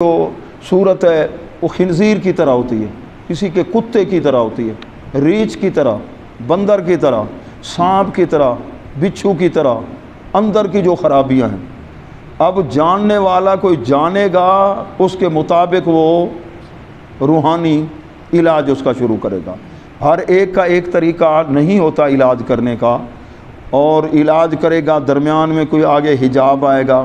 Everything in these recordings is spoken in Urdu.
جو صورت ہے وہ خنزیر کی طرح ہوتی ہے، کسی کے کتے کی طرح ہوتی ہے، ریچھ کی طرح، بندر کی طرح، سانپ کی طرح، بچھو کی طرح، اندر کی جو خرابیاں ہیں۔ اب جاننے والا کوئی جانے گا، اس کے مطابق وہ روحانی علاج اس کا شروع کرے گا۔ ہر ایک کا ایک طریقہ نہیں ہوتا علاج کرنے کا، اور علاج کرے گا، درمیان میں کوئی آگے حجاب آئے گا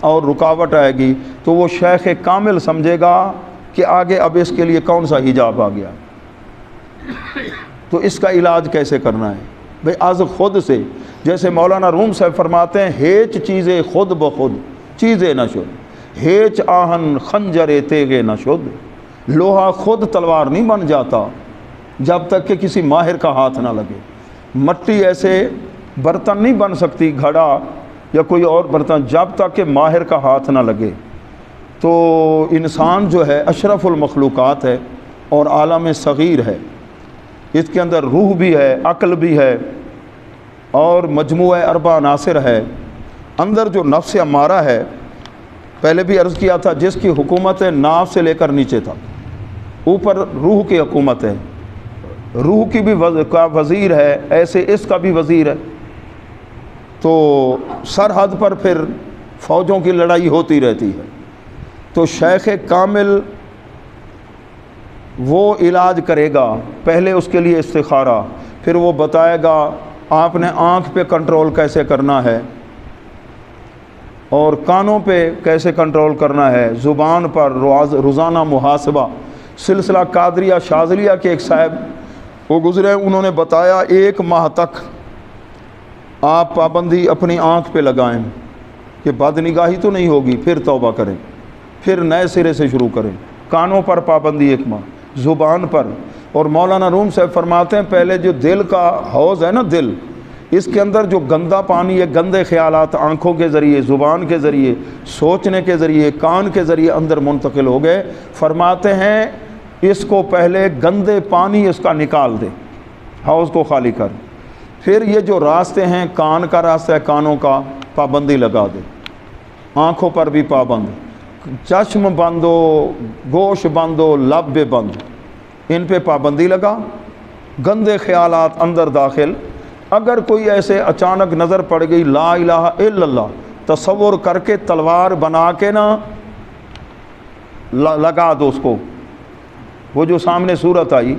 اور رکاوٹ آئے گی تو وہ شیخ کامل سمجھے گا کہ آگے اب اس کے لیے کون سا حجاب آ گیا، تو اس کا علاج کیسے کرنا ہے بھئی از خود سے۔ جیسے مولانا روم صاحب فرماتے ہیں، ہیچ چیزیں خود بخود چیزیں نہ شد، ہیچ آہن خنجر تیغے نہ شد۔ لوہا خود تلوار نہیں بن جاتا جب تک کہ کسی ماہر کا ہاتھ نہ لگے۔ مٹی ایسے برتن نہیں بن سکتی، گھڑا یا کوئی اور برتن، جب تک کہ ماہر کا ہاتھ نہ لگے۔ تو انسان جو ہے اشرف المخلوقات ہے اور عالم صغیر ہے، اس کے اندر روح بھی ہے، عقل بھی ہے، اور مجموعہ اربع عناصر ہے۔ اندر جو نفس امارہ ہے، پہلے بھی عرض کیا تھا، جس کی حکومت ناف سے لے کر نیچے تھا، اوپر روح کی حکومت ہے، روح کی بھی وزیر ہے، ایسے اس کا بھی وزیر ہے۔ تو سرحد پر پھر فوجوں کی لڑائی ہوتی رہتی ہے۔ تو شیخ کامل وہ علاج کرے گا، پہلے اس کے لیے استخارہ، پھر وہ بتائے گا آپ نے آنکھ پہ کنٹرول کیسے کرنا ہے، اور کانوں پہ کیسے کنٹرول کرنا ہے، زبان پر روزانہ محاسبہ۔ سلسلہ قادریہ شاذلیہ کے ایک صاحب وہ گزرے، انہوں نے بتایا 1 ماہ تک آپ پابندی اپنی آنکھ پہ لگائیں کہ بد نگاہی تو نہیں ہوگی، پھر توبہ کریں، پھر نئے سرے سے شروع کریں۔ کانوں پر پابندی 1 ماہ، زبان پر۔ اور مولانا روم صاحب فرماتے ہیں پہلے جو دل کا حوض ہے نا، دل، اس کے اندر جو گندا پانی ہے، گندے خیالات آنکھوں کے ذریعے، زبان کے ذریعے، سوچنے کے ذریعے، کان کے ذریعے اندر منتقل ہو گئے، فرماتے ہیں اس کو پہلے گندے پانی اس کا نکال دے، حوض کو خالی کر، پھر یہ جو راستے ہیں، کان کا راستہ ہے، کانوں کا پابندی لگا دے، آنکھوں پر بھی پابند، چشم بند ہو، گوش بند ہو، لب بھی بند، ان پہ پابندی لگا۔ گندے خیالات اندر داخل، اگر کوئی ایسے اچانک نظر پڑ گئی لا الہ الا اللہ، تصور کر کے تلوار بنا کے نا لگا دو اس کو، وہ جو سامنے صورت آئی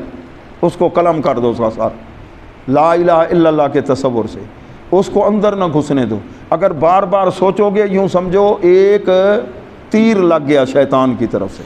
اس کو قلم کر دو اس کا ساتھ، لا الہ الا اللہ کے تصور سے، اس کو اندر نہ گھسنے دو۔ اگر بار بار سوچو گے، یوں سمجھو ایک تیر لگ گیا شیطان کی طرف سے۔